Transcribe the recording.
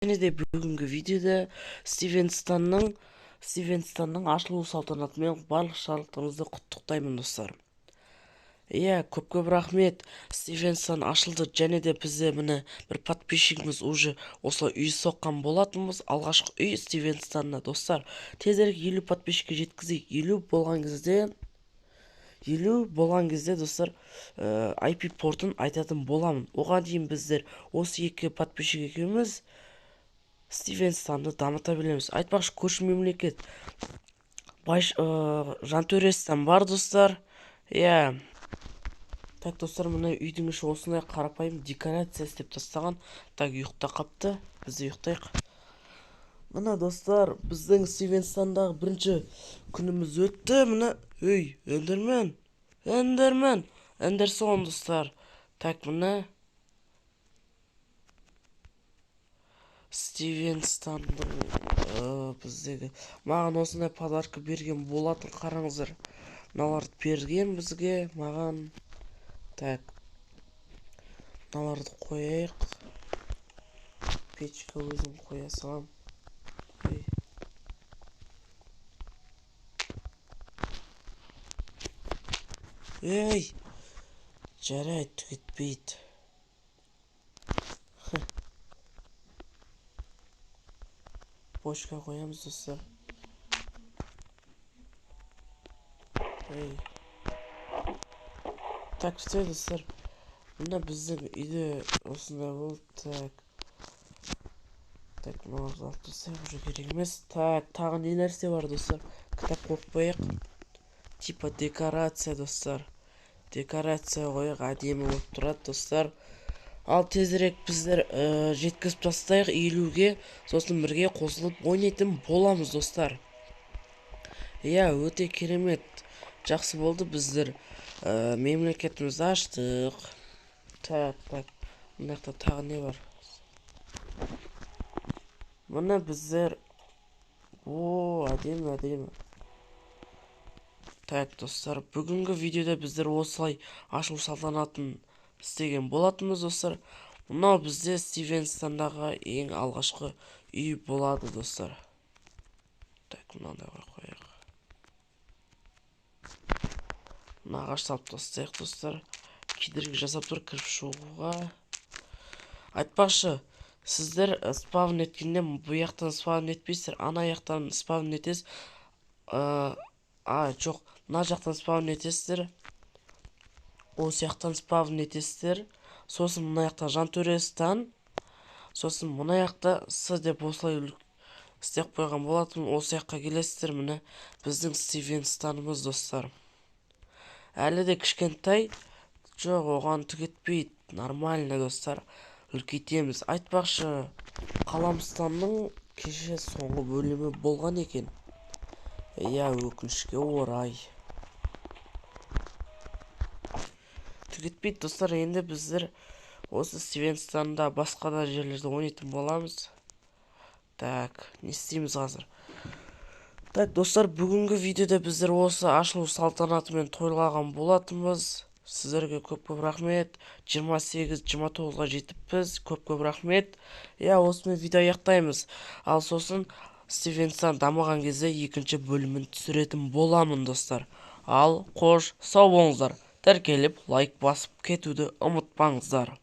Және де бүгінгі видеода Стивенстанның ашылу салтанатымен барлық шарықтарыңызды құттықтаймын достар. Иә, көп рахмет. Стивенстан ашылды, және де бізде міне бір подписчигіміз уже осылай үй соққан болатынбыз. Алғашқы үй Стивенстанна достар. Тезірек 50 подписчикке жеткізейік. 50 болған кезде достар, IP портын айтатын боламын. Оған дейін біздер осы екі подписчик екеуміз Стивенстанды дамыта білеміз. Айтпақшы, көрші мемлекет Жантөрестен бар достар. Иә. Так достар, мына үйдің іші осындай қарапайым декорация істеп тастаған. Так, ұйықта қапты. Біз ұйықтайық. Мына достар, біздің Стивенстандағы бірінші күніміз өтті. Мына Эндерсон достар. Так, мына Стивенстанның біздегі маған осындай подарка берген болатын, қараңыздар. Мыналарды берген бізге, маған. Так, мыналарды қояйық. Печка өзім қоя салам. Ей, жарайды, түгетпейді. Бочка қоямыз достар. Так, все достар. Мына біздің үйде осындай болды. Так, мынауды алып тастайық, уже керек емес. Так, тағы не нәрсе бар достар? Кітап қойып. Типа декорация достар. Декорация қойық, әдемі болып тұрады достар. Ал тезірек біздер жеткізіп тастайық 50-ге, сосын бірге қосылып ойнайтын боламыз достар. Иә, өте керемет. Жақсы болды, біздер мемлекетімізді аштық. Так, мынақта тағы не бар? Мына біздер әдемі. Так достар, бүгінгі видеода біздер осылай ашылу салтанатын істеген болатынбыз достар. Мынау бізде Стивенстандағы ең алғашқы үй болады достар. Так, мынандай қойық. Мына ағаш салып тастайық достар. Кедергі жасап тұр кіріп шығуға. Айтпақшы, сіздер спавн еткенде бұл жақтан спавн етпейсіздер, ана жақтан спавн етесіз. Жоқ, мына жақтан спавн етесіздер. Осы жақтан спавн етесіздер. Сосын мына жақтан Жантөрестен. Сосын мына жақта С деп осылай істеп қойған болатын. Осы жаққа келесіздер, міне біздің Стивенстанымыз достар. Әлі де кішкентай. Жоқ, оған түгетпейді. Нормально достар. Үлкейтеміз. Айтпақшы, Қаламстанның кеше соңғы бөлімі болған екен. Иә, өкінішке орай. Түгетпейді достар. Енді біздер осы Стивенстанда басқа да жерлерде ойнайтын боламыз. Так, не істейміз қазір? Так достар, бүгінгі видеода біздер осы ашылу салтанатымен тойлаған болатынбыз. Сіздерге көп рахмет. 28-29-ға жетіппіз. Көп рахмет. Иә, осымен видео аяқтаймыз. Ал сосын Стивенстан дамыған кезде екінші бөлімін түсіретін боламын достар. Ал қош, сау болыңыздар. Тіркеліп лайк басып кетуді ұмытпаңыздар.